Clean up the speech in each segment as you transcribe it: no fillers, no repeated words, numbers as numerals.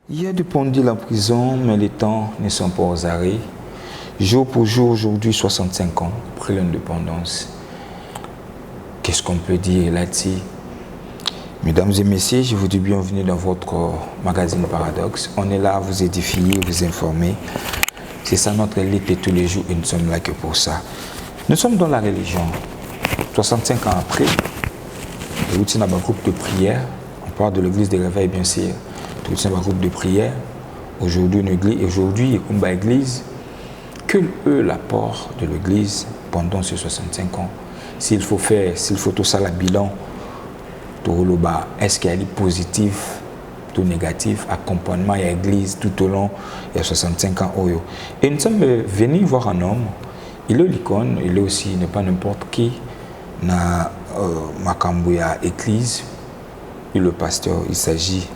Il y a du pendule en prison, mais les temps ne sont pas aux arrêts. Jour pour jour, aujourd'hui, 65 ans, après l'indépendance. Qu'est-ce qu'on peut dire là-dessus? Mesdames et messieurs, je vous dis bienvenue dans votre magazine Paradoxe. On est là à vous édifier, vous informer. C'est ça notre élite de tous les jours et nous sommes là que pour ça. Nous sommes dans la religion. 65 ans après, nous sommes dans un groupe de prière. On parle de l'église des réveils, bien sûr. Nous sommes dans un groupe de prière. Aujourd'hui, comme l'église, quel est l'apport de l'église pendant ces 65 ans? S'il faut tout ça, le bilan, est-ce qu'il y a du positif, du négatif, accompagnement à l'église tout au long des 65 ans? Et nous sommes venus voir un homme, il est l'icône, il est aussi, n'est pas n'importe qui, dans Makambouya église, et le pasteur, il s'agit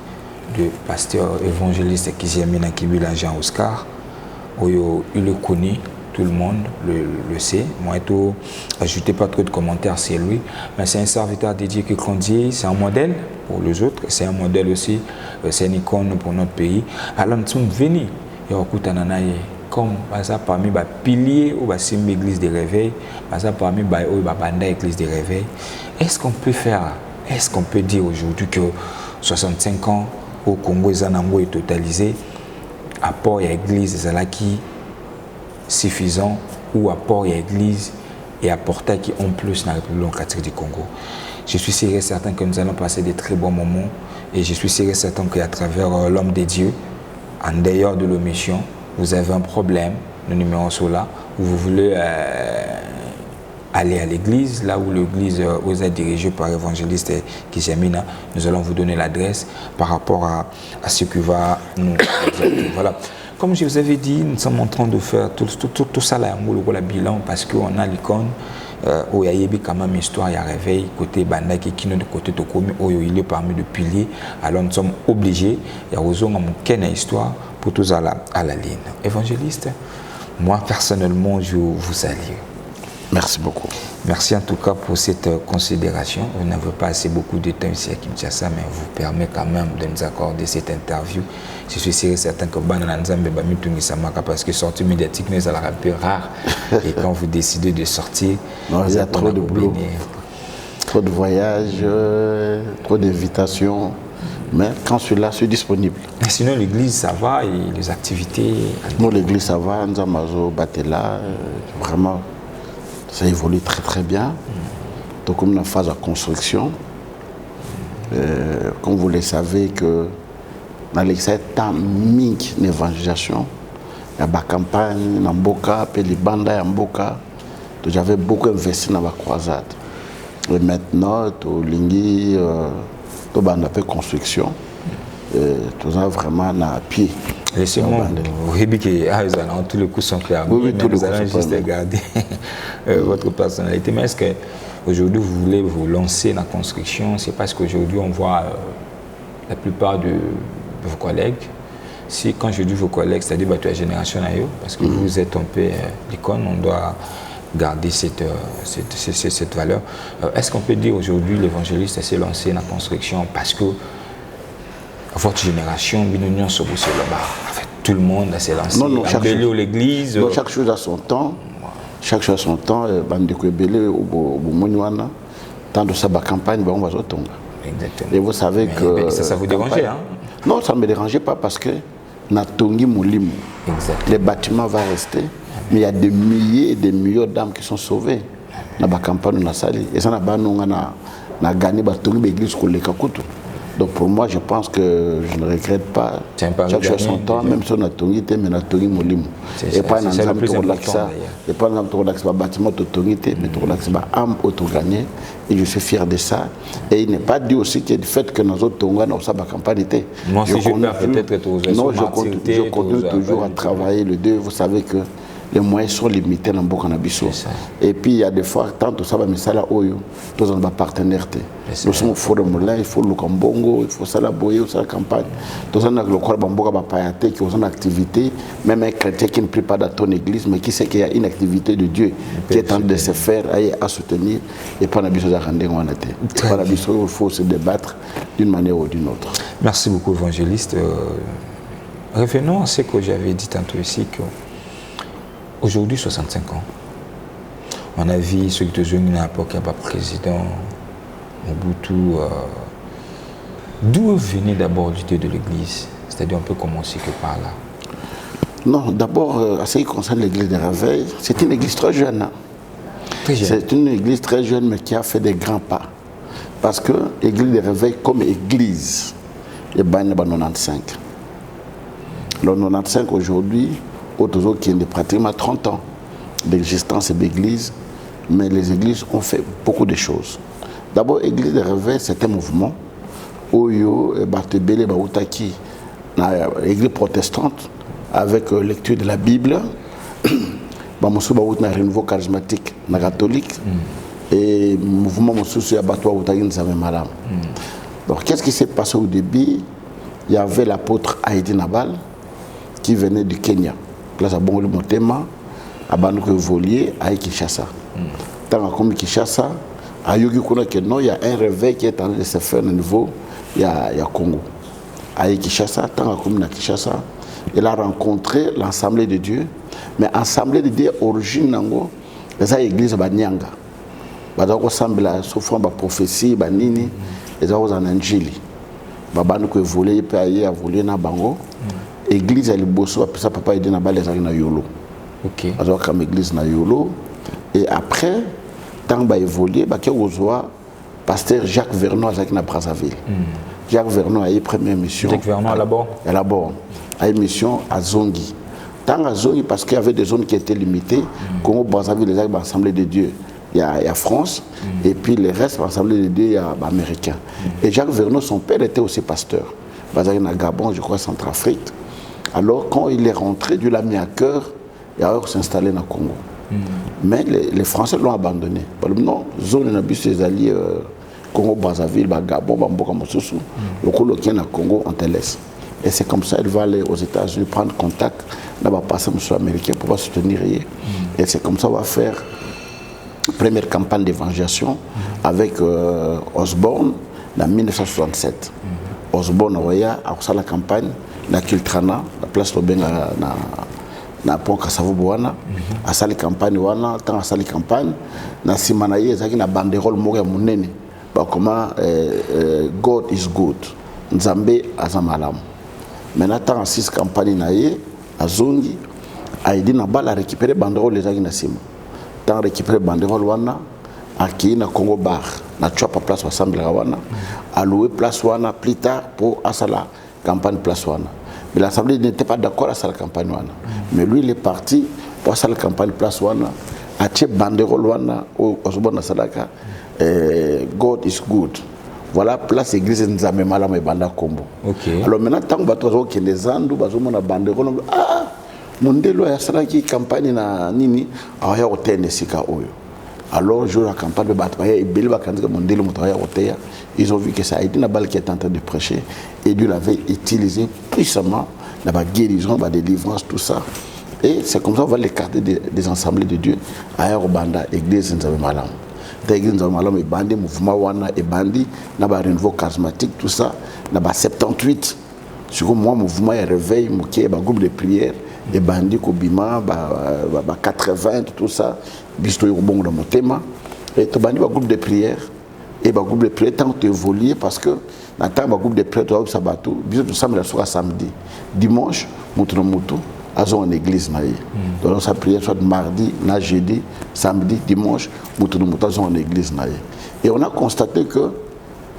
de pasteur évangéliste qui s'est mis dans Kibila Jean Oscar. Il le connaît, tout le monde le sait. Moi, je n'ajoutais pas trop de commentaires sur lui, mais c'est un serviteur dédié qui grandit, c'est un modèle pour les autres, c'est un modèle aussi, c'est une icône pour notre pays. Alors, nous sommes venus, comme parmi les piliers ou l'église des réveils, parmi l'église des réveils. Est-ce qu'on peut dire aujourd'hui que 65 ans au Congo, est totalisé, apport à l'église qui suffisant ou apport à l'église et apporter qui en plus dans la République démocratique du Congo. Je suis sûr et certain que nous allons passer de très bons moments et je suis sûr et certain qu'à travers l'homme de Dieu, en dehors de l'omission, vous avez un problème, le numéro là, où vous voulez aller à l'église, là où l'église vous est dirigée par l'évangéliste Kizamina, nous allons vous donner l'adresse par rapport à ce qui va nous exacter. Voilà. Comme je vous avais dit, nous sommes en train de faire tout ça là, le bilan, parce qu'on a l'icône, où il y a quand même une histoire, il y a réveil, côté Banda qui est de côté Tokomi, où il est parmi de piliers. Alors nous sommes obligés, il y a aussi une histoire pour tous à la ligne. Évangéliste, moi personnellement, je vous salue. Merci beaucoup. Merci en tout cas pour cette considération. Vous n'avez pas assez beaucoup de temps ici à Kinshasa, mais vous permet quand même de nous accorder cette interview. Je suis sûr et certain que parce que sortie médiatique n'est un peu rare. Et quand vous décidez de sortir, il y a trop de boulot, trop de voyages, trop d'invitations. Mais quand celui-là, je suis disponible. Sinon, l'église, ça va et les activités? Non, l'église, ça va. Nzamazo, Batela, vraiment. Ça évolue très très bien. Donc comme une phase de construction, comme vous le savez que dans les 7 ans, d'évangélisation, il y a des campagnes dans Mboka, puis les bandes en Mboka. Donc j'avais beaucoup investi dans la croisade. Et maintenant, tout l'ingui, tout bande de construction, tout ça vraiment à pied. Laissez-moi, vous voyez que tous les coups sont fermés, oui, mais nous allons juste regarder votre personnalité. Mais est-ce qu'aujourd'hui vous voulez vous lancer dans la construction? C'est parce qu'aujourd'hui on voit la plupart de vos collègues. Quand je dis vos collègues, c'est-à-dire la génération ailleurs, parce que vous êtes un peu l'icône, on doit garder cette valeur. Est-ce qu'on peut dire aujourd'hui l'évangéliste s'est lancé dans la construction parce que votre génération, tout le monde s'est lancé. Non, l'église. Chaque chose à son temps. Chaque chose à son temps. Tant de sa campagne, on va se tomber. Exactement. Et vous savez que. Ça vous dérangeait, hein? Non, ça ne me dérangeait pas parce que Natongi Moulim, les bâtiments vont rester, mais il y a des milliers et des millions d'âmes qui sont sauvées dans la campagne de Nassali. Et ça, on a gagné l'église pour les Kakutu. Donc pour moi, je pense que je ne regrette pas. Chaque chose son temps, même si on a tongité, mais on a tongi molim. Et pas un ensemble de relaxa. Et pas un ensemble de relaxa, bâtiment de tongité, mais de relaxa, âme auto-gagné. Et je suis fier de ça. Et il n'est pas dit aussi qu'il y a du fait que nos autres tongas n'ont pas de campagne. Moi, si je peut-être non, je continue toujours à travailler le deux. Vous savez que les moyens sont limités dans beaucoup d'habits. Et puis il y a des fois, tant que ça va me saler oyo, tous on va partenaire. Nous sommes au forum là, il faut le Kambongo, il faut ça la boyer, ça la campagne. Tous on a le corps bamboka va payater qui ont une activité, même un chrétien qui ne prie pas dans ton église, mais qui sait qu'il y a une activité de Dieu qui est en train de se faire à soutenir et pas la besoin de rendre on a été. Pas la besoin, il faut se débattre d'une manière ou d'une autre. Merci beaucoup, évangéliste. Revenons à ce que j'avais dit tantôt ici, qu'aujourd'hui, 65 ans, on a vu ceux qui étaient à l'époque, il n'y a pas président, Mobutu. D'où venait d'abord l'idée de l'église? C'est-à-dire, on peut commencer que par là. Non, d'abord, à ce qui concerne l'église des Réveils, c'est une église très jeune. Hein. Très jeune. C'est une église très jeune, mais qui a fait des grands pas. Parce que l'église des Réveils, comme église, est bannie en 95. Le 95 aujourd'hui, autour qui est pratiquement 30 ans d'existence de l'église, mais les églises ont fait beaucoup de choses. D'abord, l'église des Réveils, c'est un mouvement. Oyo, Bartebele, Baoutaki, l'église protestante, avec lecture de la Bible, Bamousou Baout na renouveau charismatique, na catholique, et mouvement Moussou Yabatwa Outayin Zame Malam. Donc, qu'est-ce qui s'est passé au début? Il y avait l'apôtre Haïdi Nabal, qui venait du Kenya. Place à Bongoli Motema, à Banouko Volier, à Kinshasa. Tant comme Kinshasa, à Yogi Kuna Keno, il y a un réveil qui est en train de se faire au niveau. Il y a Congo. À Kinshasa, tant comme Kinshasa, il a rencontré l'Assemblée de Dieu. Mais l'Assemblée de Dieu, origine nango, les églises Banyanga. Badako sambela souffrant ba prophétie ba nini, les autres en Angeli. Babanu ko volé pe aye a volé na bango. Église ali bosso ça papa aide na ba les na yolo. OK. Alors comme église na yolo et après tant ba évoluer ba ke ozoa pasteur Jacques Vernon avec na Brazzaville. Jacques Vernon a eu première mission. Jacques Vernon là-bas. Là-bas. A eu mission à Zongi. Tant à Zongi parce qu'il y avait des zones qui étaient limitées. Congo Brazzaville les Assemblée de Dieu. Il y a France, et puis le reste, l'Assemblée de Dieu, il y a américain. Et Jacques Vernon, son père était aussi pasteur. Basé à Gabon, je crois, Centrafrique. Alors, quand il est rentré, Dieu l'a mis à cœur, et alors s'installer dans le Congo. Mais les Français l'ont abandonné. Non, zone n'a plus ses alliés, Congo, Brazzaville, Gabon, Bamboka, Mosusu. Le Congo qui est dans le Congo, on te laisse. Et c'est comme ça qu'il va aller aux États-Unis prendre contact, là, va passer monsieur américain pour pouvoir soutenir. Et c'est comme ça qu'on va faire. Première campagne d'évangélisation avec Osborne en 1967. Osborne a fait la campagne, la Kiltrana, la place de Benga na pont Kassavou-Bouana, a fait la campagne, tant a fait la campagne, na Simanaye, il y a une banderole Moria Mounene, comment God is good, Nzambe Azamalam. Maintenant, tant a 6 campagnes, à Zongi, a aidé à récupérer la banderole les Agina Sima. Tant récupérer banderole wana aki na Congo bar na chopa place assemblée wana a loué place wana plus tard pour asala campagne place wana. Mais l'assemblée n'était pas d'accord à la campagne wana. Mais lui il est parti pour asala campagne place wana a tie banderole wana au Osborne Salaka God is good. Voilà place église Nzambe Malam et Banda Kombo. OK. Alors maintenant tant bato qui les andu bazo na banderole Mondelo ya salaki campagne na nini aya hôtel sika oyo. Alors jour la campagne de Batmaya et Belba Kanzika Mondelo Motoya hôtel, ils ont vu que ça a été la balle qui est en train de prêcher et Dieu l'avait utilisé puissamment dans la guérison, la délivrance, tout ça. Et c'est comme ça qu'on va l'écarter des assemblées de Dieu à Banda église Nzambe Malam. L'église Nzambe Malam est bandé mouvement wana et bandi na ba renouveau charismatique tout ça na ba 78. Sur moi mouvement et réveil moké ba groupe de prière et bandits Kobima, 80, tout ça, bisto yobongo dans mon thème. Et tout bandi groupe de prière et groupe de prière tant que évoluer parce que dans le groupe de prière tu vas sabato, biso tout samedi la samedi, dimanche mutu azon en église naïe. Donc sa prière soit mardi, na jeudi, samedi, dimanche mutu azon en église naïe. Et on a constaté que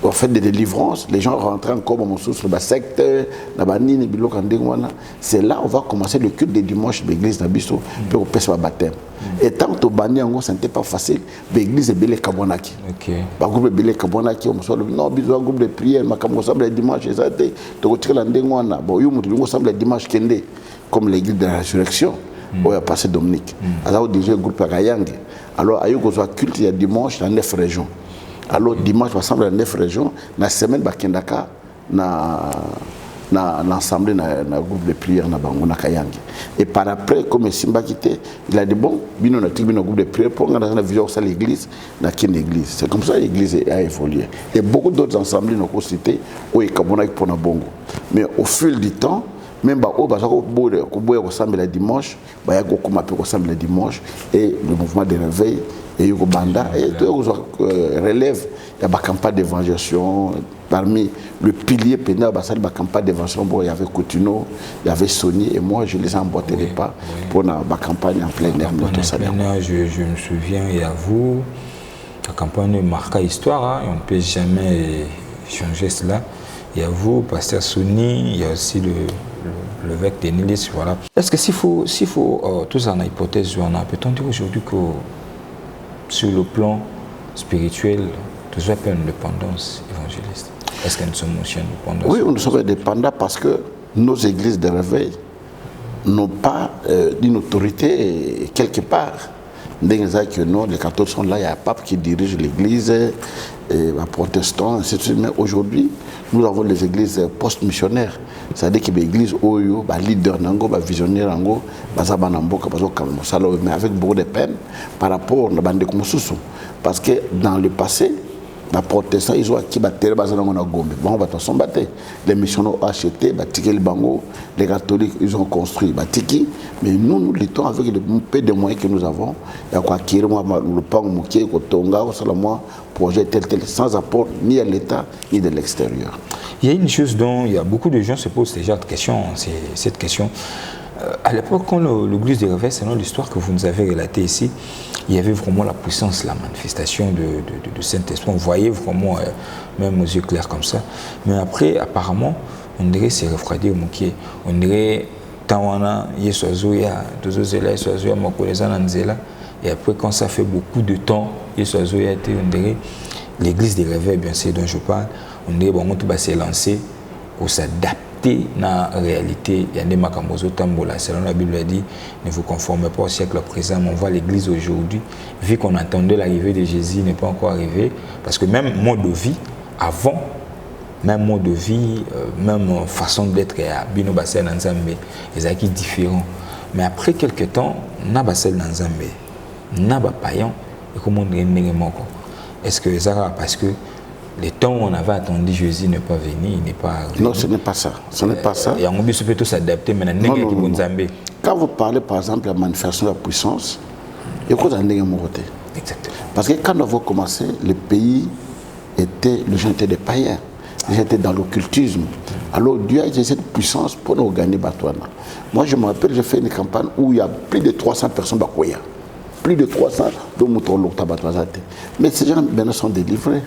au fait des délivrances, les gens rentrent encore dans mon source, le secte, c'est là on va commencer le culte des dimanches de l'église d'Abisso pour faire le baptême. Et tant que bani ce n'était pas facile, l'église est belé Kabonaki. Le groupe est belé Kabonaki, on se dit non, besoin groupe de prière, mais comme on semble le dimanche, ça a été, tu retires l'andengwana, bon, on semble le dimanche kende, comme l'église de la résurrection, où il a passé Dominique. Alors, on dit le groupe Agayangi. Alors, il y a un culte, il y a dimanche dans 9 régions. Alors dimanche, ensemble dans 9 régions, la semaine bakendaka na l'ensemble na groupe de prière na bango na Kayangi. Et par après comme Simba quitté, il a dit bon, bino na groupe de prière pour dans la vision de l'église, na kin église. C'est comme ça l'église a évolué. Et beaucoup d'autres ensembles nous constitué au Kabona pour na bongo. Mais au fil du temps, même au le dimanche, il y a le dimanche et le mouvement de réveil et le banda et relève il y a la campagne d'évangélisation parmi le pilier pénal la campagne d'évangélisation il y avait Coutinho, il y avait Sony et moi je les ai emboîtés les pas pour la campagne en plein air. Je me souviens et à vous la campagne marqua histoire hein, et on ne peut jamais changer cela. Il y a vous, pasteur Sony, il y a aussi le vec de Nilis, voilà. Est-ce que s'il faut tout ça en hypothèse, peut-on dire aujourd'hui que sur le plan spirituel, nous avons une indépendance évangéliste? Est-ce que nous sommes aussi indépendants? Oui, nous sommes indépendants parce que nos églises de réveil n'ont pas une autorité quelque part. Que non, les catholiques sont là, il y a un pape qui dirige l'église, les protestants, ainsi de suite. Mais aujourd'hui, nous avons les églises post-missionnaires. C'est-à-dire que les églises, les leaders, les visionnaires, mais avec beaucoup de peine par rapport à la bande de Koumoussoussou. Parce que dans le passé, les protestants, ils ont acquis les missionnaires ont acheté, les catholiques, ils ont construit. Mais nous, nous luttons avec le peu de moyens que nous avons. Il y a acquérir le pan, le projet tel, sans apport ni à l'État, ni de l'extérieur. Il y a une chose dont il y a beaucoup de gens se posent déjà cette question. À l'époque, quand l'église de réveil, selon l'histoire que vous nous avez relatée ici, il y avait vraiment la puissance, la manifestation de Saint-Esprit. On voyait vraiment, même aux yeux clairs comme ça. Mais après, apparemment, on dirait que c'est refroidi au Moukié. On dirait Tawana, Yesozoya, Dozozola, Yesozoya, Mokolezana, Nzela. Et après, quand ça fait beaucoup de temps, Yesozoya, on dirait l'église des réveils, bien sûr, dont je parle, on dirait bon, on va se lancer pour s'adapter. Dans la réalité, il y a des makamozo tambola. Selon la Bible, elle dit ne vous conformez pas au siècle présent. On voit l'église aujourd'hui, vu qu'on attendait l'arrivée de Jésus, n'est pas encore arrivé. Parce que même mode de vie, avant, même mode de vie, même façon d'être, Bino Bassel Nanzambe, ils sont différents. Mais après quelques temps, n'a Bassel Nanzambe, n'a pas payan, et comment on est est-ce que ça parce que le temps où on avait attendu Jésus n'est pas venu, il n'est pas arrivé. Non, ce n'est pas ça. Ce n'est pas ça. Et on peut plutôt s'adapter maintenant. Quand vous parlez par exemple de la manifestation de la puissance, il y a quoi dans Exactement. Parce que quand nous avons commencé, le pays était, les gens étaient des païens. Les gens étaient dans l'occultisme. Alors Dieu a utilisé cette puissance pour nous gagner Batouana. Moi je me rappelle, j'ai fait une campagne où il y a plus de 300 personnes Bakoya. Plus de 300 de Mouton Batouazate. Mais ces gens maintenant sont délivrés.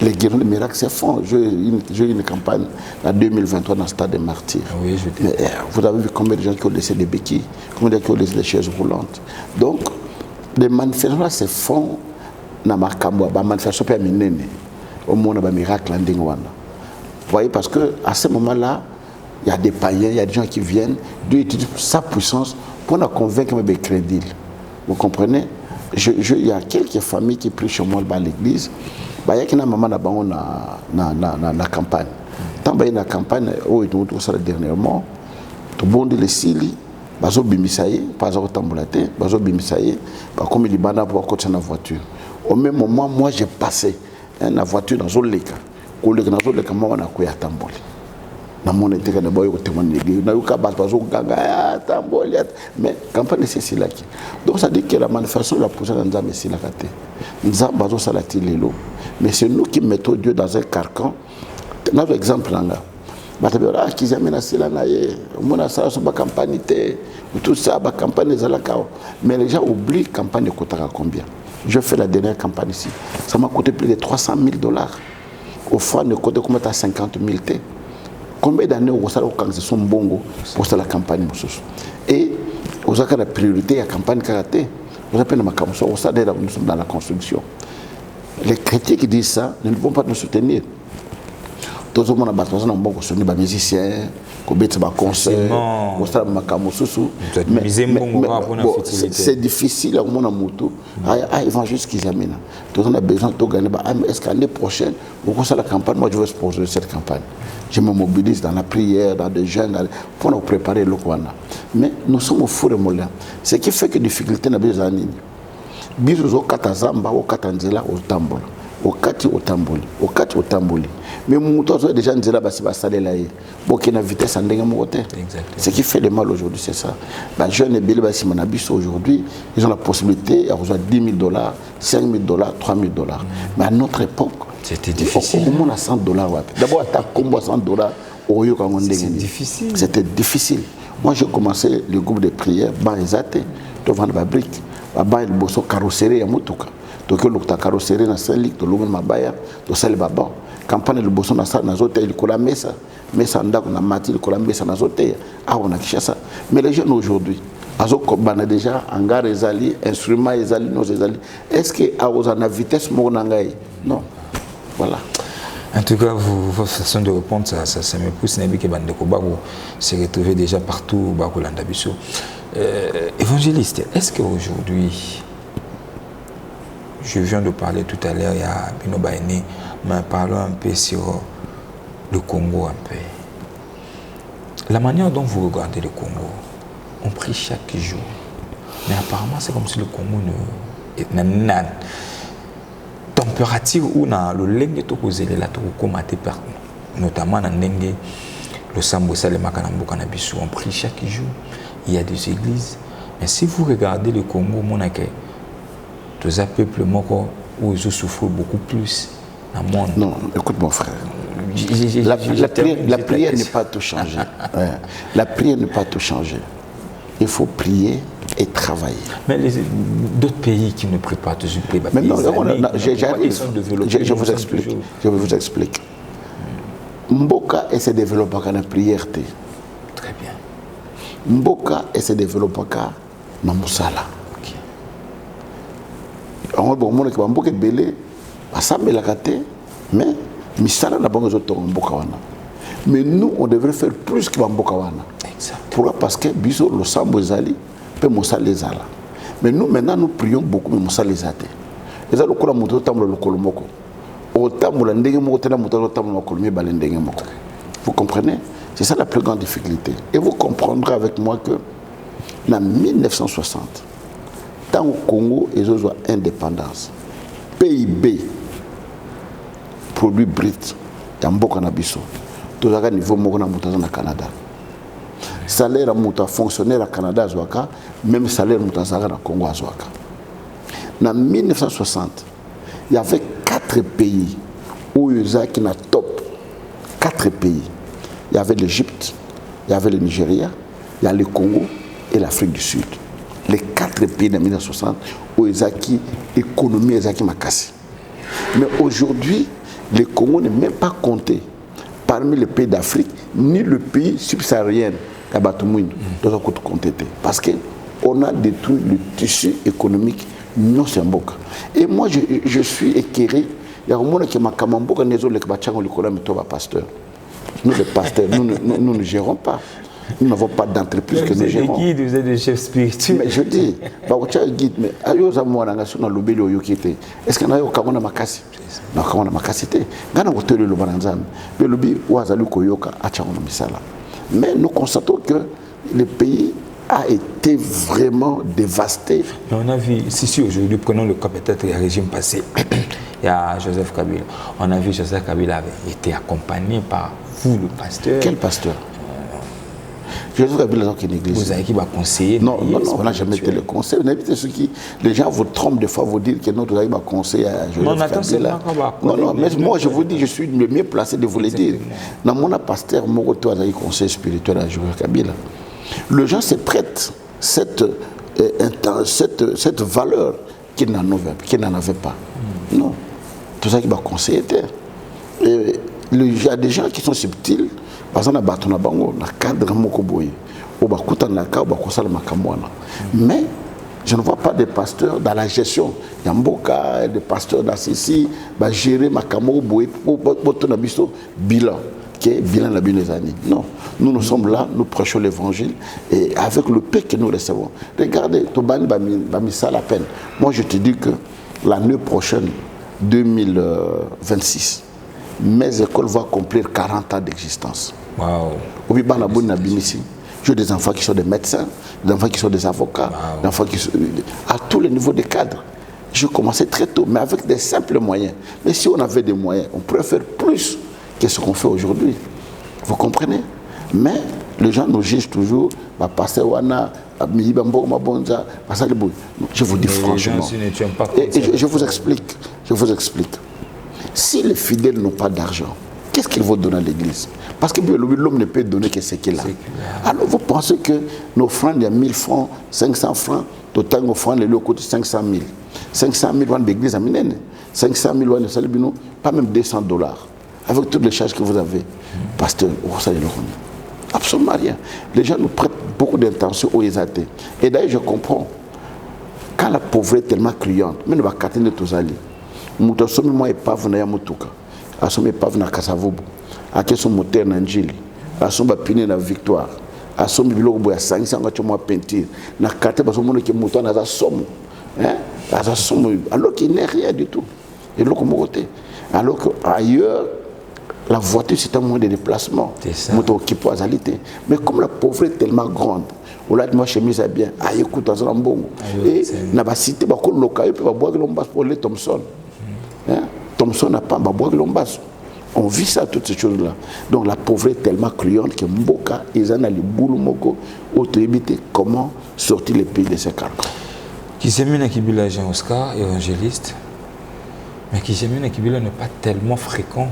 Les guéris de miracles se font. J'ai eu une campagne en 2023 dans le stade des martyrs. Oui, vous avez vu combien de gens qui ont laissé des béquilles, combien de gens qui ont laissé des chaises roulantes. Donc, les manifestations se font dans ma campagne. Les manifestations peuvent amener au monde des miracles. Vous voyez, parce qu'à ce moment-là, il y a des païens, il y a des gens qui viennent, Dieu utilise sa puissance pour nous convaincre de crédit. Vous comprenez? Il y a quelques familles qui prient chez moi à l'église. Il y a une maman dans la campagne. Tant que la campagne, dernièrement, tout le monde est ici, bazo bimisaye, pas au tambulate, bazo bimisaye, comme il banda pour côté na voiture. Au même moment, moi j'ai passé la voiture dans le leka. Au leka dans le leka, moi on a couillé à tamboli. Na mon était que d'abord au témoin de l'église, na yuka bazo gaga tamboli, mais campagne c'est ici là. Donc ça dit que la manifestation de la puissance de Nzambe c'est là kate. Nzambe bazo salati lelo. Mais c'est nous qui mettons Dieu dans un carcan. Notre exemple là. Tout ça, campagne mais les gens oublient la campagne de Kotaka combien. Je fais la dernière campagne ici. Ça m'a coûté plus de $300,000. Au fond, ne coûte combien à 50 000 T. Combien d'années au Rosal au sont bongo pour la campagne. Et aux accords de priorité, la campagne karaté. Vous appelez ma campagne, nous sommes dans la construction. Les chrétiens qui disent ça ne vont pas nous soutenir. Tout le monde a besoin de musiciens, de concerts, c'est difficile à mon amour. Évangéliste qui amène. Tout le monde a besoin de gagner. Est-ce que l'année prochaine, vous commencez la campagne, moi je vais sponsoriser cette campagne. Je me mobilise dans la prière, dans des jeunes, pour nous préparer le Kwana. Mais nous sommes au four et moulin. Ce qui fait que les difficultés n'ont pas besoin de Bizuzo katazamba au katanzela au tambola. au kati au tamboli mais muto so déjà nzela basi basalela ye boke na vitesse ndenge mokote. Ce qui fait le mal aujourd'hui c'est ça. Ba jeune bele basi manabiso aujourd'hui ils ont la possibilité à recevoir $10,000, $5,000, $3,000. Mais à notre époque c'était difficile. Au moins à $100 d'abord à combo $100 c'est difficile. C'était difficile. Moi j'ai commencé le groupe de prière ba ezate to vendre ba brique ba le bosso carrosserie ya motuka donc le carrosserie na Saint-Luc to longa mabaya to sali baba campagne le bosso na sa na zote il kola mesa ndako na mati il kola mesa na zote ah on a Kinshasa. Mais les jeunes aujourd'hui azo kobana déjà hangar ezali instrument ezali nos ezali est-ce que a na vitesse mo na ngai non voilà. En tout cas, votre façon de répondre, ça me pousse à dire que Bandeko Bago se retrouve déjà partout au Landabiso. Évangéliste, est-ce qu'aujourd'hui, je viens de parler tout à l'heure, il y a Bino Baene, mais parlons un peu sur le Congo un peu. La manière dont vous regardez le Congo, on prie chaque jour. Mais apparemment, c'est comme si le Congo n'a température où na le lenge to kozele la to komate par notamment na ndenge le sambo salema kanamboka na biso on prie chaque jour, il y a des églises, mais si vous regardez le Congo monake tous un peuple moko où ils souffrent beaucoup plus dans le monde. Non, écoute mon frère, la prière n'est pas tout changer. La prière n'est pas tout changer. Il faut prier et travailler. Mais d'autres pays qui ne prient pas toujours prient. Mais non, je vous explique. Mboka et se développe dans la prière. Très bien. Mboka et se développe dans la musala. On va voir que Mboka est belé, mais misala n'a pas besoin de Mboka. Mais nous, on devrait faire plus que Mboka. Pourquoi? Parce que biso le sambo ezali pe mosa les ala. Mais nous maintenant nous prions beaucoup mais mosa les ate. Ezalo kola moto tambo le kolomoko. O tambo la ndenge moko tena moto tambo le kolomie ba ndenge moko. Vous comprenez? C'est ça la plus grande difficulté. Et vous comprendrez avec moi que en 1960 tant au Congo ils ont indépendance. PIB produit brut ya mboka na biso. Tozaka niveau moko na moto na Canada. Salaire à fonctionnaire à Canada à Zouaka, même salaire à Congo à Zouaka. En 1960, il y avait 4 pays où il y avait top. 4 pays. Il y avait l'Égypte, il y avait le Nigeria, il y a le Congo et l'Afrique du Sud. Les 4 pays de 1960 où il y a l'économie qui m'a cassé. Mais aujourd'hui, le Congo n'est même pas compté parmi les pays d'Afrique, ni le pays subsaharien. Parce qu'on a détruit le tissu économique non Mboka. Et moi je suis éclairé. Il y a un monde qui m'a camamboka les pasteurs. Nous les pasteurs, nous ne gérons pas. Nous n'avons pas d'entreprise que nous gérons. Guide, vous êtes des chefs spirituels. Mais je dis, guide, mais est-ce qu'on a eu un makasi? Non, on a makasité. On a hôtel le Baranzan. Mais le bi wazalu koyoka achangona misala. Mais nous constatons que le pays a été vraiment dévasté. Mais on a vu, si aujourd'hui, prenons le cas peut-être du régime passé, il y a Joseph Kabila. On a vu Joseph Kabila avait été accompagné par vous, le pasteur. Quel pasteur? Joseph Kabila dans une église. Vous avez qui va conseiller? Non, on n'a jamais été le conseil. Les gens vous trompent des fois, vous dire que notre avez conseiller à Joseph Kabila. Non, mais moi je vous dis, je suis le mieux placé de vous le dire. Dans mon pasteur, mon conseil spirituel à Joseph Kabila. Les gens se prêtent cette valeur qu'ils n'en avaient pas. Non. Tout ça qui va conseiller. Il y a des gens qui sont subtils. Par exemple, mais je ne vois pas des pasteurs dans la gestion. Il y a Mboka, des pasteurs d'Assisi, gérer Makamo, bilan. Bilan la non, nous sommes là, nous prêchons l'évangile et avec le paix que nous recevons. Regardez, Tobani ça la peine. Moi je te dis que l'année prochaine, 2026, mes écoles vont accomplir 40 ans d'existence. Wow. J'ai des enfants qui sont des médecins, des enfants qui sont des avocats, des enfants qui sont à tous les niveaux des cadres. Je commençais très tôt, mais avec des simples moyens. Mais si on avait des moyens, on pourrait faire plus que ce qu'on fait aujourd'hui. Vous comprenez? Mais les gens nous jugent toujours. Je vous dis franchement. Et je vous explique. Je vous explique. Si les fidèles n'ont pas d'argent, qu'est-ce qu'ils vont donner à l'église? Parce que l'homme ne peut donner que ce qu'il a. Alors vous pensez que nos offrandes, il y a 1000 francs, 500 francs, total nos offrandes, les locaux, 500 000. 500 000 francs d'église à Minene. 500 000 francs de Salibino, pas même $200. Avec toutes les charges que vous avez. Pasteur, vous savez le remis. Absolument rien. Les gens nous prêtent beaucoup d'intention aux athées. Et d'ailleurs, je comprends. Quand la pauvreté est tellement criante, même va catiner tous ali. Muta somi moi épave na ya mutuka. Asomi épave na Kasavubu. Ake son moteur na Njili. Asomi bapine na Victoire. Asomi biloko boya 500 ngacho moi peinture. Na kate baso mono ke muto na za somo. Hein? Za somo alors qu'il n'est rien du tout. Et l'autre côté. Alors qu'ailleurs la voiture, c'est un moyen de déplacement. Mais comme la pauvreté est tellement grande, on l'a dit, moi, chemise est bien. Ah, écoute, dans un bon. Et on va citer, on va local, on va boire de l'ombasse pour les Thompson. Thompson n'a pas, on va boire de l'ombasse. On vit ça, toutes ces choses-là. Donc la pauvreté est tellement criante que Mboka, ils en ont les boulots moko, auto éviter comment sortir les pays de ces carcans. Qui s'est mis dans Kibila, Jean Oscar, évangéliste, mais qui s'est mis dans Kibila n'est pas tellement fréquent.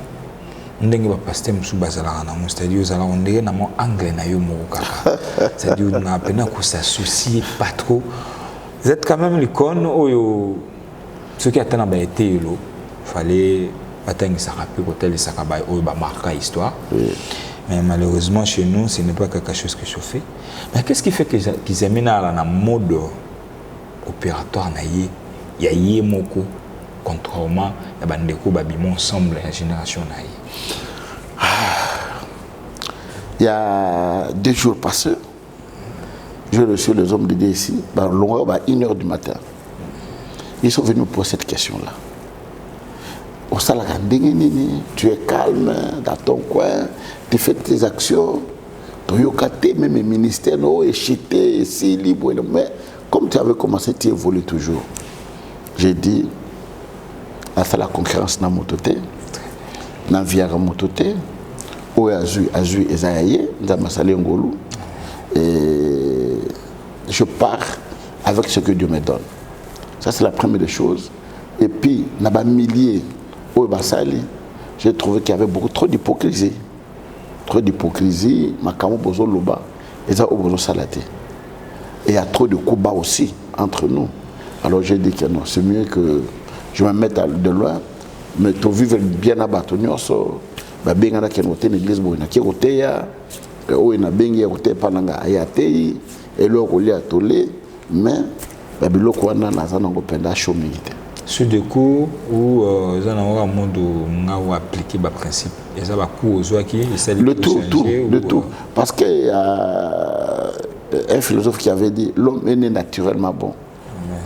Ndenge ba pasteur musu bazala na mo c'est-à-dire uzala ondenge na mo anglais na yo mo kaka c'est-à-dire na pena ko s'associer pas trop. Vous êtes quand même l'icône oyo ceux qui attendent ba été lo fallait atteindre ça rapide hôtel et ça ba oyo ba marquer histoire. Mais malheureusement chez nous ce n'est pas quelque chose que je fais. Mais qu'est-ce qui fait qu'ils aiment na mode opératoire na ye ya ye moko contrairement à bandeko babimo ensemble la génération na ye. Il y a 2 jours passés, j'ai reçu les hommes de DSI, à 1h du matin. Ils sont venus pour cette question-là. Au salaire, tu es calme dans ton coin, tu fais tes actions, tu as même les ministères, échité, ici, libre. Mais comme tu avais commencé, tu évolues toujours. J'ai dit, à la concurrence dans mon côté, dans la vie à mon côté, où Azu et Zayaye, dans ma salle Ngolu, et je pars avec ce que Dieu me donne. Ça, c'est la première des choses. Et puis, dans les milliers où j'ai trouvé qu'il y avait trop d'hypocrisie. Trop d'hypocrisie, ma camo bozo loba, et ça, au bozo salaté. Et il y a trop de coups bas aussi entre nous. Alors j'ai dit que non, c'est mieux que je me mette de loin, mais tu vivre bien à Batonioso. Babengana qui est l'église boina qui est ya o ina bengi ya kote pananga ayatei elo ko lia tolé mais babiloko wana nazana ngopenda chomite sur des cours où zana wa mondo ngawa appliquer ba principe et ça va cours aux qui le tout parce que y a un philosophe qui avait dit l'homme est né naturellement bon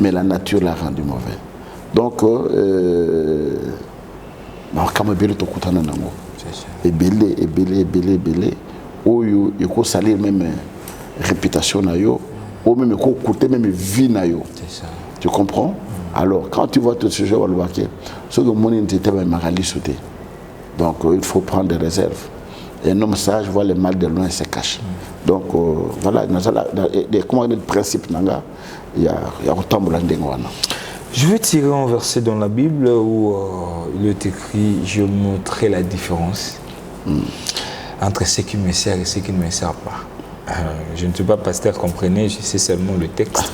mais la nature l'a rendu mauvais donc comme bien to kutana nango et belé où il faut salir même réputation na yo ou même coûter même vie na yo. Tu comprends? Alors quand tu vois tout ce genre ce que mon entité va m'arraler sauter. Donc il faut prendre des réserves. Et un homme sage voit le mal de loin et se cache. Donc voilà, dans les principes nanga il y a autant de l'andengwana. Je vais tirer un verset dans la Bible où il est écrit « Je montrerai la différence entre ce qui me sert et ce qui ne me sert pas ». Je ne suis pas pasteur, comprenez, je sais seulement le texte.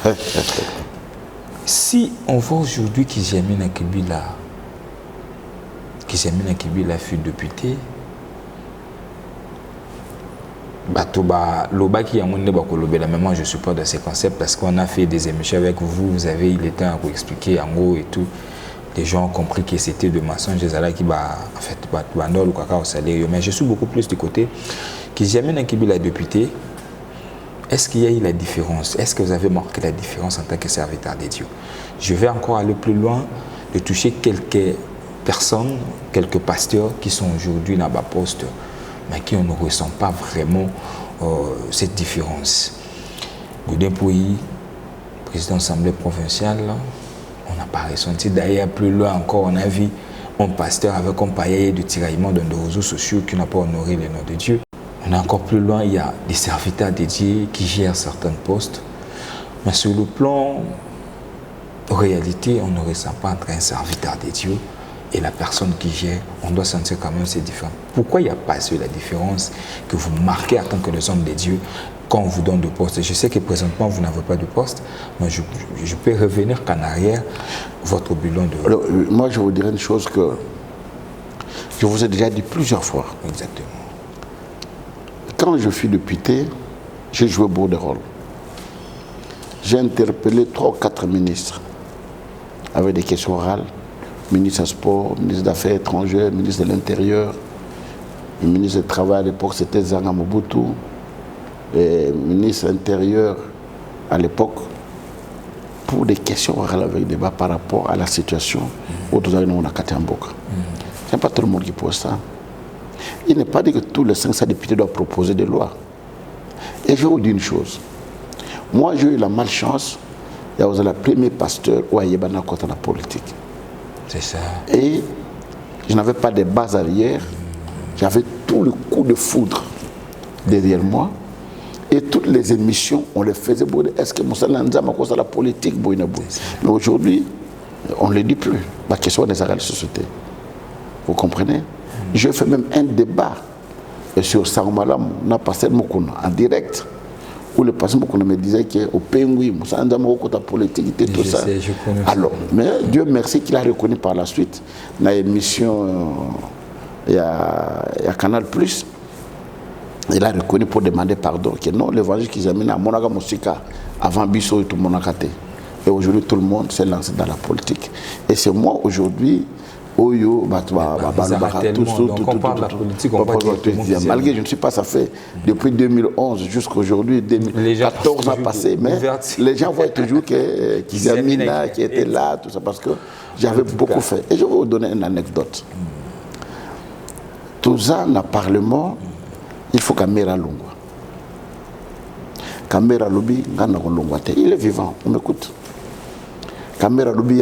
Si on voit aujourd'hui qu'Ijamina Kibila fut député, mais moi je suis pas dans ces concepts parce qu'on a fait des émissions avec vous, vous avez eu le temps à vous expliquer en gros et tout. Les gens ont compris que c'était de mensonges qui en fait ou cacao salaire. Mais je suis beaucoup plus du côté qui jamais n'a Kibila député. Est-ce qu'il y a eu la différence? Est-ce que vous avez marqué la différence en tant que serviteur de Dieu? Je vais encore aller plus loin, de toucher quelques personnes, quelques pasteurs qui sont aujourd'hui dans ma poste, mais qui on ne ressent pas vraiment cette différence. Goudin Pouy, président de l'Assemblée provinciale, On n'a pas ressenti. D'ailleurs, plus loin encore, on a vu un pasteur avec un paillet de tiraillement dans des réseaux sociaux qui n'a pas honoré le nom de Dieu. On est encore plus loin, il y a des serviteurs dédiés qui gèrent certains postes. Mais sur le plan, en réalité, on ne ressent pas entre un serviteur de Dieu et la personne qui gère. On doit sentir quand même ces différences. Pourquoi il n'y a pas la différence que vous marquez en tant que les hommes de Dieu quand on vous donne de poste? Je sais que présentement, vous n'avez pas de poste, mais je peux revenir qu'en arrière, votre bilan de... Alors, moi, je vous dirais une chose que je vous ai déjà dit plusieurs fois. Exactement. Quand je fus député, j'ai joué beaucoup de rôles. J'ai interpellé 3 ou 4 ministres avec des questions orales. Ministre des Sports, ministre des Affaires étrangères, ministre de l'Intérieur, le ministre du Travail à l'époque c'était Zanga Mobutu, et ministre intérieur à l'époque, pour des questions orales avec débat par rapport à la situation où nous avons à Katamboka. Ce n'est pas tout le monde qui pose ça. Il n'est pas dit que tous les 500 députés doivent proposer des lois. Et je vais vous dire une chose. Moi, j'ai eu la malchance, il y a le premier pasteur où il y a contre la politique. C'est ça. Et je n'avais pas de base arrière. J'avais tout le coup de foudre derrière moi. Et toutes les émissions, on les faisait. Est-ce que Moussa Lanza m'a causé la politique? Mais aujourd'hui, on ne le dit plus. La question des arrêts de société. Vous comprenez? Je fais même un débat sur Sarumalam, on a passé en direct, où le pasteur me disait qu'au Pengui, Moussa Lanza m'a causé la politique et tout ça. Alors, mais Dieu merci qu'il a reconnu par la suite, dans l'émission, il y a Canal+, il a reconnu pour demander pardon, que non, l'évangile qu'ils amènent à Monaga Mosika, avant Bissot et tout Monakate. Et aujourd'hui, tout le monde s'est lancé dans la politique. Et c'est moi, aujourd'hui, Oyo, donc on parle de la politique, on va dire malgré, je ne sais pas, ça fait depuis 2011 jusqu'à aujourd'hui, 2014 a passé, mais les gens voient toujours qu'ils aiment là, qui étaient là, tout ça, parce que j'avais beaucoup fait. Et je vais vous donner une anecdote. Tout ça, dans le Parlement, il faut Kamera Longwa. Kamera Lobi, il est vivant, on m'écoute. Kamera Lobi,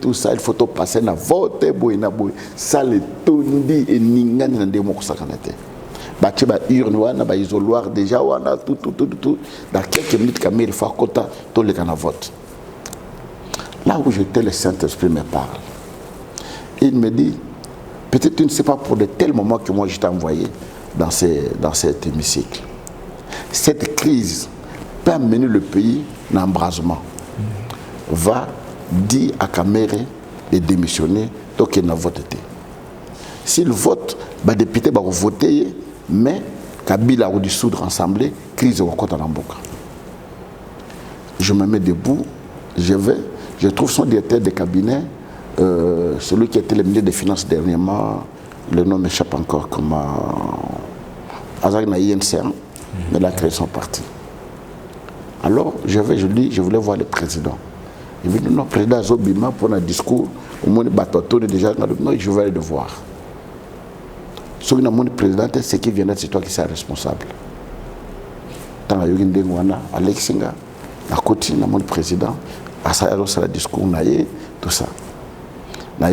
tout ça, il faut passer na vote, ça le tondi et n'ingani na démo kosakanete. Bâti ba urne wana, ba isoloir déjà wana, tout. Dans quelques minutes, Kamera faut kota tout le kana vote. Là où j'étais, le Saint-Esprit me parle. Il me dit, peut-être tu ne sais pas pour de tels moments que moi je t'ai envoyé dans cet hémicycle. Cette crise peut amener le pays à l'embrasement. Va dire à Kamere de démissionner, donc il n'a voté. S'il vote, les députés vont voter, mais Kabila va dissoudre l'Assemblée, crise va contre l'Amboka. Je me mets debout, je trouve son directeur de cabinet, celui qui était le ministre des Finances dernièrement, le nom m'échappe encore, comme Azak na INCM, mais il a créé son parti. Alors, je dis, je voulais voir le président. Il me dit, non, le président Zobima, pour un discours, au moins, déjà, non, je vais le voir. Ce qui est mon président, c'est qui vient d'être, c'est toi qui es responsable. Tant que Yogi Ndengwana, Alexinga, à côté, mon président, à ça, alors, c'est le discours, tout ça.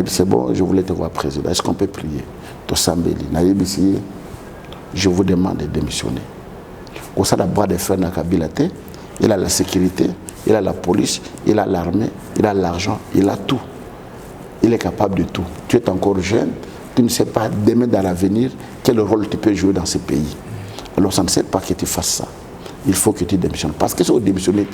C'est bon, je voulais te voir président. Est-ce qu'on peut prier? Tout ça, je vous demande de démissionner. Au sein de la bras de fer dans Kabila, il a la sécurité, il a la police, il a l'armée, il a l'argent, il a tout. Il est capable de tout. Tu es encore jeune, tu ne sais pas demain dans l'avenir quel rôle tu peux jouer dans ce pays. Alors ça ne sert pas que tu fasses ça. Il faut que tu démissionnes. Parce que si tu démissionnes,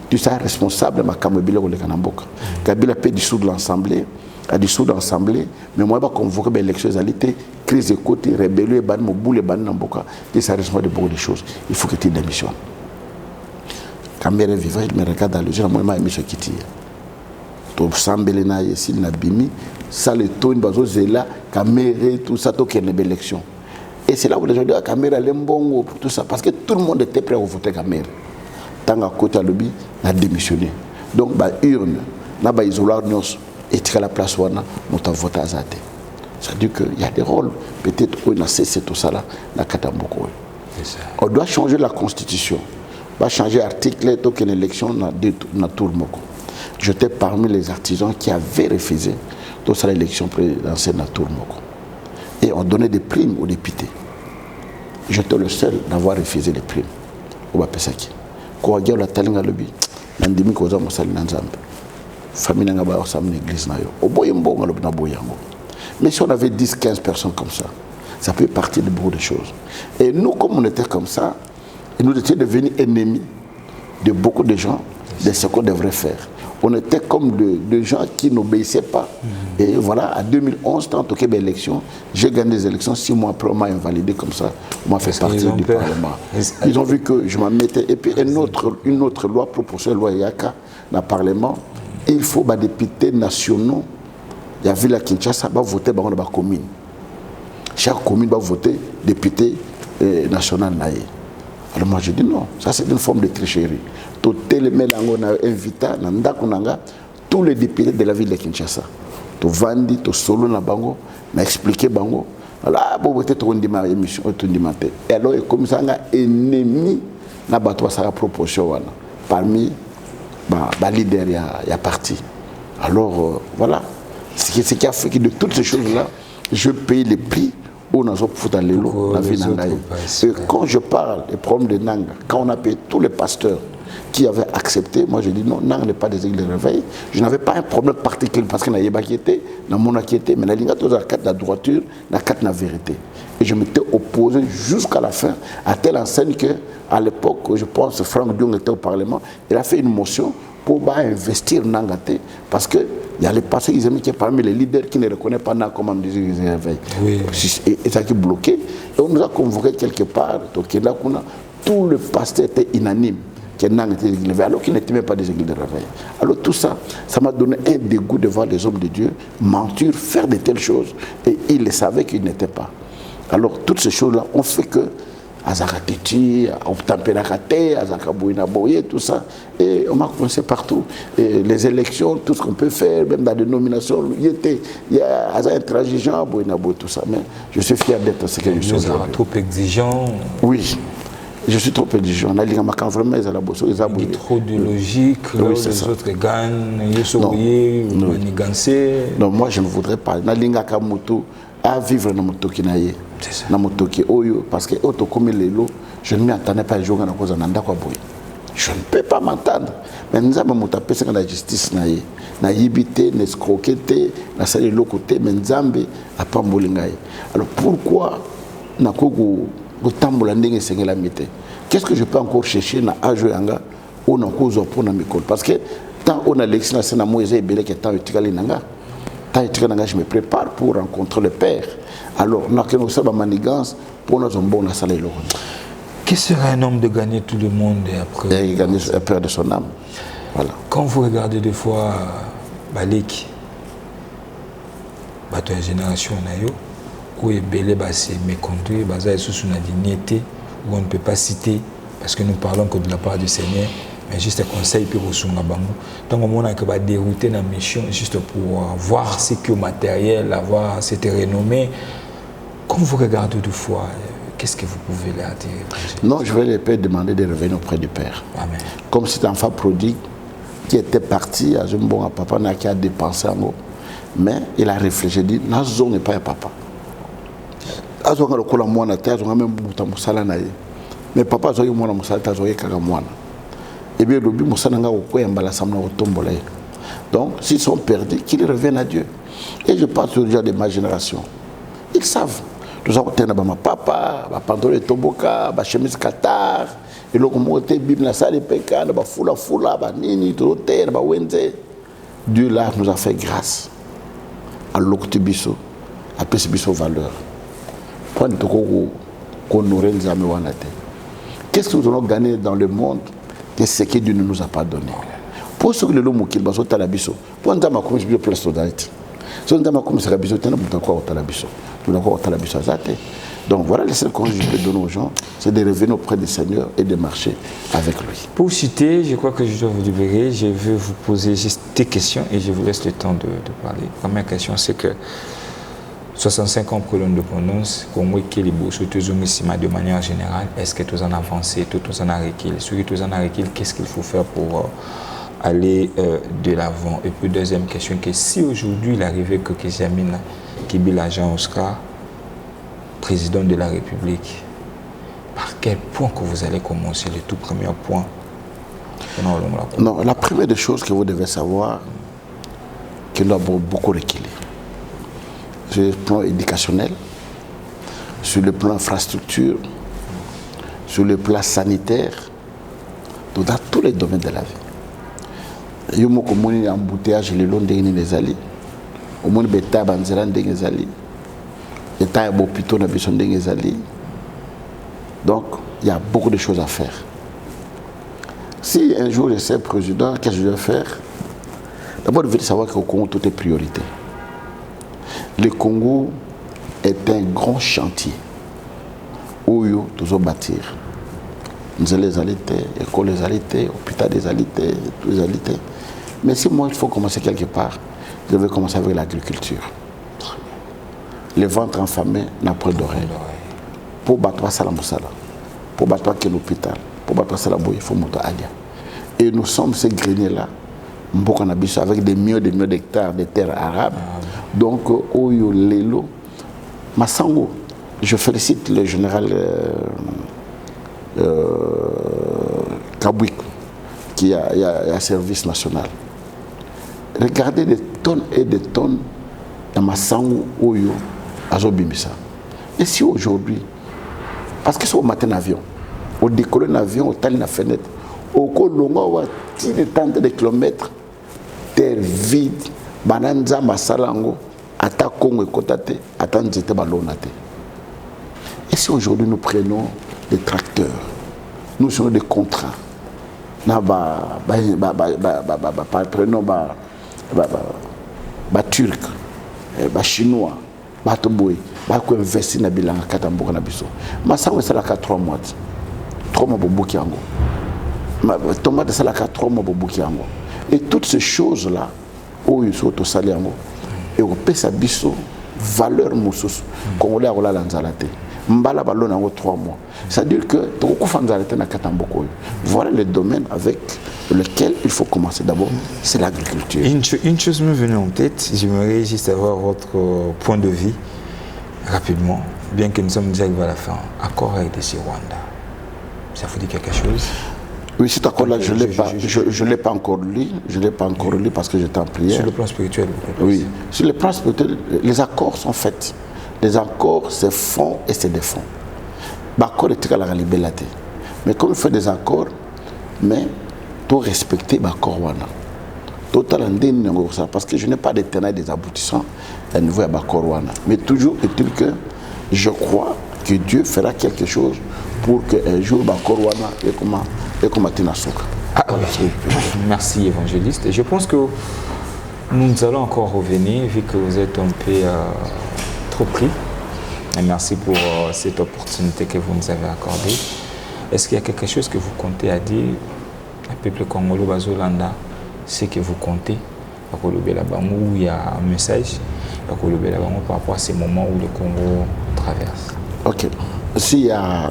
tu seras responsable de ma Kamobile ou le Kanamboka. Kabila peut dissoudre l'Assemblée, mais moi, je vais convoquer l'élection des crise de côté, rébellion, boule, Namboka, tu seras responsable de beaucoup de choses. Il faut que tu démissionnes. Quand je suis vivant, il me regarde dans les yeux, moi, je suis quitté. Tu sambele na yesil na bimi, ça le ton bazo zela, caméra, tout ça, tout qui est une élection. Et c'est là où les gens disent, caméra, l'embongo, tout ça, parce que tout le monde était prêt à voter caméra. Tant à côté à l'objet, il a démissionné. Donc, bah, urne, là, bah, isoloir, et tu as la place où on a voté à Zate. C'est-à-dire qu'il y a des rôles, peut-être où on a cessé tout ça là, dans Katamboko. On doit changer la constitution. On va changer l'article, donc une élection dans tout le monde. J'étais parmi les artisans qui avaient refusé dans l'élection présidentielle à Tourmoko. Et on donnait des primes aux députés. J'étais le seul d'avoir refusé les primes au Bapesaki. Quand on a la talinga lobby, nandimi koza mosali nanzambe. Famille n'a pas l'église na yo. Au boyembo ngalo na boyango. Mais si on avait 10-15 personnes comme ça peut partir de beaucoup de choses. Et nous, comme on était comme ça, nous étions devenus ennemis de beaucoup de gens, de ce qu'on devrait faire. On était comme de gens qui n'obéissaient pas. Et voilà, à 2011, tant que l'élection, j'ai gagné des élections. 6 mois après, on m'a invalidé comme ça. On m'a fait partie du Parlement. Ils ont vu que je m'en mettais. Et puis une autre loi, proportionnelle loi Yaka, dans le Parlement, il faut des députés nationaux. Il y a Villa Kinshasa, va voter dans la commune. Chaque commune va voter député national. Alors moi je dis non, ça c'est une forme de tricherie. Tous les députés de la ville de Kinshasa. Tout Vandi, tout Solo na bango, m'a expliqué bango. Alors bon peut-être on dit ma émission et alors comme ça on a ennemi na bato sa proportion parmi ba leader il y a parti. Alors voilà, ce qui a fait que de toutes ces choses là, je paye les prix. Et quand je parle des problèmes de Nanga, quand on a payé tous les pasteurs qui avaient accepté, moi je dis non, Nanga n'est pas des églises de réveil. Je n'avais pas un problème particulier parce qu'il y a pas qui était, dans mon qui était, mais la ligne de la carte de la droiture, la carte de la vérité. Et je m'étais opposé jusqu'à la fin, à telle enseigne que, à l'époque, je pense que Franck Dion était au Parlement, il a fait une motion pour investir Nangate parce que il y a les pasteurs qui sont parmi les leaders qui ne reconnaissent pas Nanga comme des églises de réveil. Oui. Et ça qui est bloqué. Et on nous a convoqué quelque part, tous les pasteurs étaient unanimes que Nanga était des églises de réveil, alors qu'ils n'étaient même pas des églises de réveil. Alors tout ça, ça m'a donné un dégoût de voir les hommes de Dieu mentir, faire de telles choses, et ils savaient qu'ils n'étaient pas. Alors toutes ces choses-là ont fait que Azakatiti, Optampenakate, Azakabouinaboye, tout ça. Et on m'a commencé partout. Et les élections, tout ce qu'on peut faire, même dans des nominations, il y a intransigeant, Bouinabo, tout ça. Mais je suis fier d'être ce que je suis. Trop exigeant. Oui, je suis trop exigeant. On a dit vraiment, ils ont trop de logique, là où les autres gagnent, ils sont non, moi je ne voudrais pas. Nalinga Kamutu à vivre dans mon Tokinaye. Parce que je ne m'entendais pas jouer dans je ne peux pas m'entendre. Mais nous avons tapé la justice. Na yibité, na escroqueté, na sali lokoté, mais Nzambe a pas mbolingaye. Alors pourquoi na kogo gotambola ndenge sengela mité? Qu'est-ce que je peux encore chercher na ajoyanga ou na kozo pour na mikol? Parce que tant on a l'excellence na sénat moïse belé que tant utikali nanga. Je me prépare pour rencontrer le Père. Alors, nous avons fait une manigance pour nous bon à saler. Qui serait un homme de gagner tout le monde et après il gagne la peur de son âme. Voilà. Quand vous regardez des fois Balik, la génération où est belé c'est méconduit, basé sur une dignité où on ne peut pas citer parce que nous parlons que de la part du Seigneur. Mais juste un conseil pour vous donc on a que va dérouter la mission juste pour voir ce que matériel, avoir cette renommée. Quand vous regardez deux fois, qu'est-ce que vous pouvez leur dire? Non, je vais les demander de revenir auprès du Père. Amen. Comme cet enfant prodigue qui était parti à Zumbon à papa qui a dépensé en haut, mais il a réfléchi, il dit Nazo n'est pas un papa. Azo nga lokola mwana te azo nga même buta musala na ye. Mais papa azo yo mwana musala ta zo ye kaka mwana. Et bien, donc, s'ils sont perdus, qu'ils reviennent à Dieu. Et je parle déjà de ma génération. Ils savent. Nous avons ma papa, ma pantalon de Tomboka, ma chemise Qatar, et le monté Bible na salle péka, na fula, ba nini, trotter, ba wenze. Dieu là nous a fait grâce. À l'octubiso, à Pesibiso valeur. Point de honorer les amis wanate. Qu'est-ce que nous allons gagner dans le monde? Que ce que Dieu ne nous a pas donné. Pour ce que le homme qui est à la biso, pour nous avoir comme je place d'être. Si nous avons comme ça la biso, nous avons quoi à la biso. Nous avons à la biso Donc voilà les seuls conseils que je peux donner aux gens, c'est de revenir auprès du Seigneur et de marcher avec lui. Pour citer, je crois que je dois vous libérer. Je veux vous poser juste des questions et je vous laisse le temps de parler. La première question, c'est que 65 ans pour l'indépendance, comme qui les bourses de manière générale, est-ce que tous en avancé, tous en recul? Ceux qui tous en recul, qu'est-ce qu'il faut faire pour aller de l'avant. Et puis deuxième question, que si aujourd'hui il arrivait que Kizamina Kibila Jean Oscar, président de la République, par quel point que vous allez commencer, le tout premier point? Non, la première des choses que vous devez savoir, qu'il doit beaucoup reculer. Sur le plan éducationnel, sur le plan infrastructure, sur le plan sanitaire, dans tous les domaines de la vie. Il y a un embouteillage le long des alliés. Au moins, il y a des alliés. Il y a des hôpitaux des alliés. Donc, il y a beaucoup de choses à faire. Si un jour je suis président, qu'est-ce que je vais faire? D'abord, je veux savoir qu'au Congo, tout est priorité. Le Congo est un grand chantier où il faut bâtir. Nous allons les alités, écoles les alités, hôpital des alités, tous les alités. Mais si moi, il faut commencer quelque part, je vais commencer avec l'agriculture. Les ventres enfamés n'ont pas d'oreille. Pour battre ça, pour battre l'hôpital, pour battre ça, il faut monter à Alia. Et nous sommes ces greniers-là, avec des millions d'hectares de terres arabes. Donc, Oyo Lelo, Massango, je félicite le général Kabouik, qui a un service national. Regardez des tonnes et des tonnes dans Massango, Oyo, Azobimisa. Et si aujourd'hui, parce que c'est au matin avion, au décoller un avion, au taler la fenêtre, au Kolonga, des centaines de kilomètres, terre vide, Bananza, Masalango, Ata Kongo et Kotate, Ata Nzete Balonate. Et si aujourd'hui nous prenons des tracteurs, nous sommes des contrats, prenons Turcs, Chinois, Batoboy, Bako investi na bilanga katamboka na biso. Masango salaka 3 mois. 3 mois pour Bukiango. Tomate salaka 3 mois pour Bukiango. Et toutes ces choses-là, où ils sont au Saliango, et au Pesa Bisso, valeur moussos, Congolais à la Nzalate. Mbala ballon en 3 mois. C'est-à-dire que voilà le domaine avec lequel il faut commencer d'abord, c'est l'agriculture. Une chose me venait en tête, j'aimerais juste avoir votre point de vue rapidement, bien que nous sommes déjà arrivés à la fin. Accord avec des Rwanda, ça vous dit quelque chose? Oui, cet accord-là, je ne l'ai pas encore lu. Je ne l'ai pas encore lu parce que j'étais en prière. Sur le plan spirituel, oui. Sur le plan spirituel, les accords sont faits. Les accords, c'est fonds et c'est des fonds. L'accord est très la liberté. Mais comme il fait des accords, mais tout respecter l'accord. Parce que je n'ai pas de tenants et des aboutissants à niveau de l'accord. Mais toujours est-il que je crois que Dieu fera quelque chose pour qu'un jour l'accord et comme merci évangéliste. Et je pense que nous allons encore revenir vu que vous êtes un peu trop pris. Et merci pour cette opportunité que vous nous avez accordée. Est-ce qu'il y a quelque chose que vous comptez à dire au peuple congolais Bazolanda, ce que vous comptez où il y a un message par rapport à ces moments où le Congo traverse? Ok. S'il y a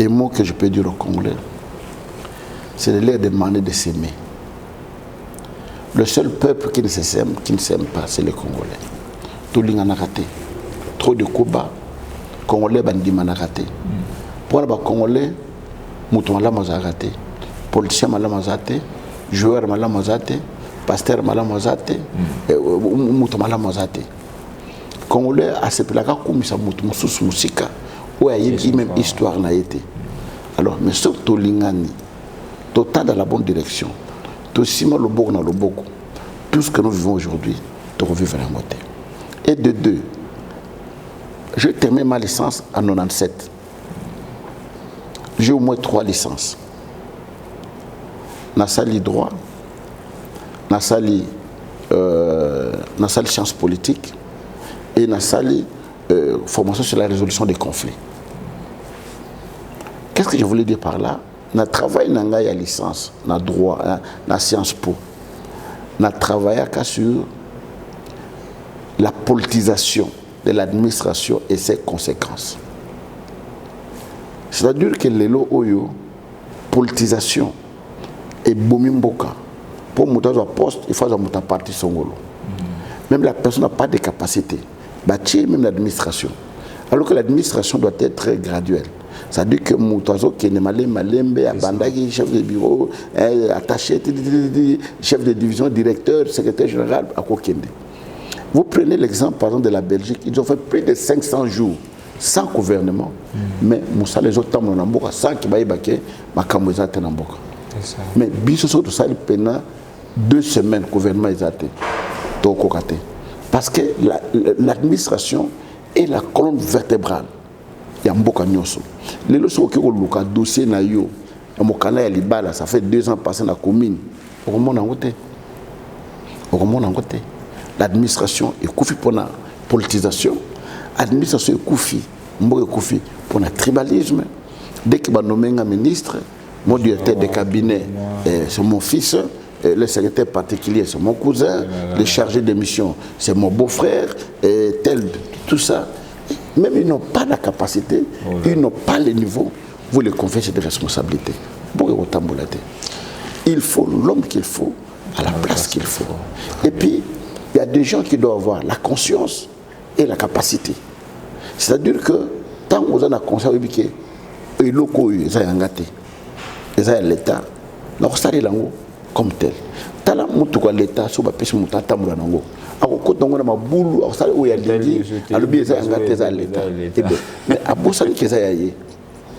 un mot que je peux dire aux Congolais, c'est de leur demander de s'aimer. Le seul peuple qui ne s'aime pas, c'est les Congolais. Tout le monde a raté. Trop de combats, Congolais bandiment a raté. Pour les Congolais, Mouton a raté. Politicien a raté. Joueur a raté. Pasteur a raté. Mouton a raté. Congolais a se plaqué comme ça, Mouton sous musique. Où il y a même histoire n'a été. Alors, mais surtout l'ingani, tout dans la bonne direction. Tout sima le boko na le boko. Tout ce que nous vivons aujourd'hui, de revivre la moitié. Et de deux, j'ai terminé ma licence en 97. J'ai au moins 3 licences. Dans la salle droit, dans la salle sciences politiques et dans la salle formation sur la résolution des conflits. Qu'est-ce que je voulais dire par là? Dans le travail, dans la licence, dans le droit, dans la science po, dans le travail sur la politisation de l'administration et ses conséquences. C'est-à-dire que les lots oyo, politisation et bomi mboka. Pour monter à poste, il faut monter à partir songolo. Même la personne n'a pas de capacité. Bâtir même l'administration. Alors que l'administration doit être très graduelle. Ça veut dire que Moutazo qui est malembe, abandaki, chef de bureau, attaché, chef de division, directeur, secrétaire général, à Kokende. Vous prenez l'exemple par exemple de la Belgique, ils ont fait plus de 500 jours sans gouvernement. Mais Moussa les autres temps Namboka sans qu'il y ait ma camoisa Namboka. Mais biso tout ça il peine 2 semaines gouvernement exaté. Parce que l'administration est la colonne vertébrale. Il y a Mboka Nyoso. Les leçons qui ont le dossier na yo, Mokana ya Libala, ça fait 2 ans passé dans la commune. Au monde en côté. L'administration est koufi pour la politisation. L'administration est koufi pour le tribalisme. Dès qu'il va nommer un ministre, mon directeur de cabinet, c'est mon fils. Le secrétaire particulier, c'est mon cousin. Le chargé de mission, c'est mon beau-frère. Tout ça. Même ils n'ont pas la capacité, ils n'ont pas le niveau. Vous les confiez des responsabilités. Il faut l'homme qu'il faut, à la place qu'il faut. Et puis, il y a des gens qui doivent avoir la conscience et la capacité. C'est-à-dire que tant que vous avez la conscience, ils ont l'État, comme tel. Tala mutu kwa l'État, so ba pesi mutata mula nango. Ako kotongo na mabulu, ako sali oya lingi, alobi eza ngate za l'État. Mais abosali keza yaye.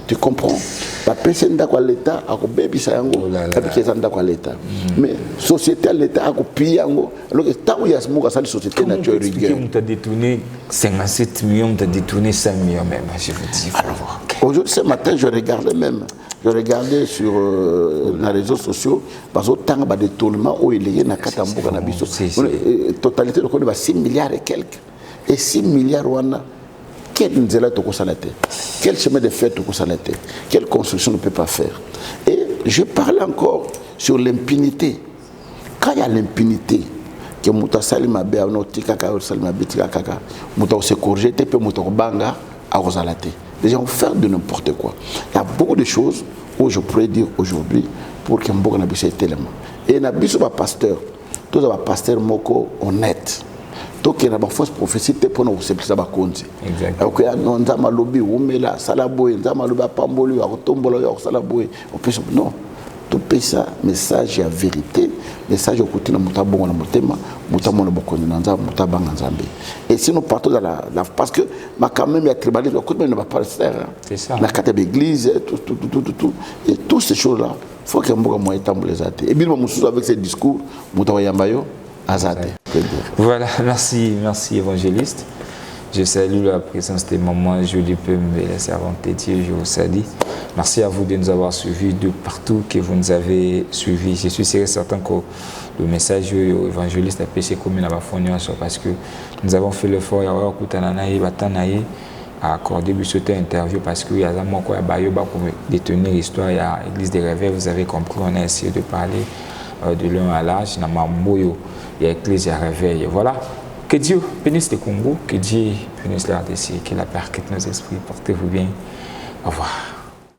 Tu comprends? La personne da kwa l'État, ako bebi sa yango, tabi keza nda kwa l'État. Mais société à l'État, ako pi yango, alors que tant qu'il y a ce mot, ça la société naturelle rigueur. On t'a détourné 57 millions, on t'a détourné 5 millions même, je vous dis. Alors, aujourd'hui, ce matin, je regardais sur les réseaux sociaux, parce que tant de détournement, où il y a une totalité de 6 milliards et quelques. Et 6 milliards, quel chemin de fer quelle construction ne peut pas faire. Et je parle encore sur l'impunité. Quand il y a l'impunité, que Mouta Salima Bé, Salima Bé, Mouta se corriger, Tepe Mouta Banga, à Rosalate. Les gens font de n'importe quoi. Il y a beaucoup de choses où je pourrais dire aujourd'hui pour que Mboka n'abisse tellement. Et n'abisse pas pasteur, tous les pasteurs moko honnête. Donc il y a une fausse prophétie pour nous c'est plus à Bakonzi. Donc il y a un zama-lobi umela salaboy, zama-lobi apamboli, akotombolo salaboy. Non. Tout ça, message à vérité, message au côté de Moutabon na Motema, Moutamon na Bokoni Nanza, Moutabang Nzambe. Et si nous partons dans la parce que quand même il y a tribalisme, le côté ne va pas rester. C'est ça. La carte d'église, tout. Et toutes ces choses-là, il faut que Mboka moyen tambo les athées. Et bien Moussou avec ses discours, Moutawayambayo, Azate. Voilà, merci évangéliste. Je salue la présence des mamans, je lui peux me laisser inventer Dieu, je vous salue. Merci à vous de nous avoir suivis de partout que vous nous avez suivis. Je suis certain que le message évangéliste a péché comme il a parce que nous avons fait l'effort à accorder cette interview parce qu'il y a un pour détenir l'histoire, il y a l'église des rêves, vous avez compris, on a essayé de parler de l'un à l'âge, il y a l'église des réveils. Voilà. Que Dieu bénisse le Congo, que Dieu bénisse la RDC, que la paix quitte nos esprits. Portez-vous bien. Au revoir.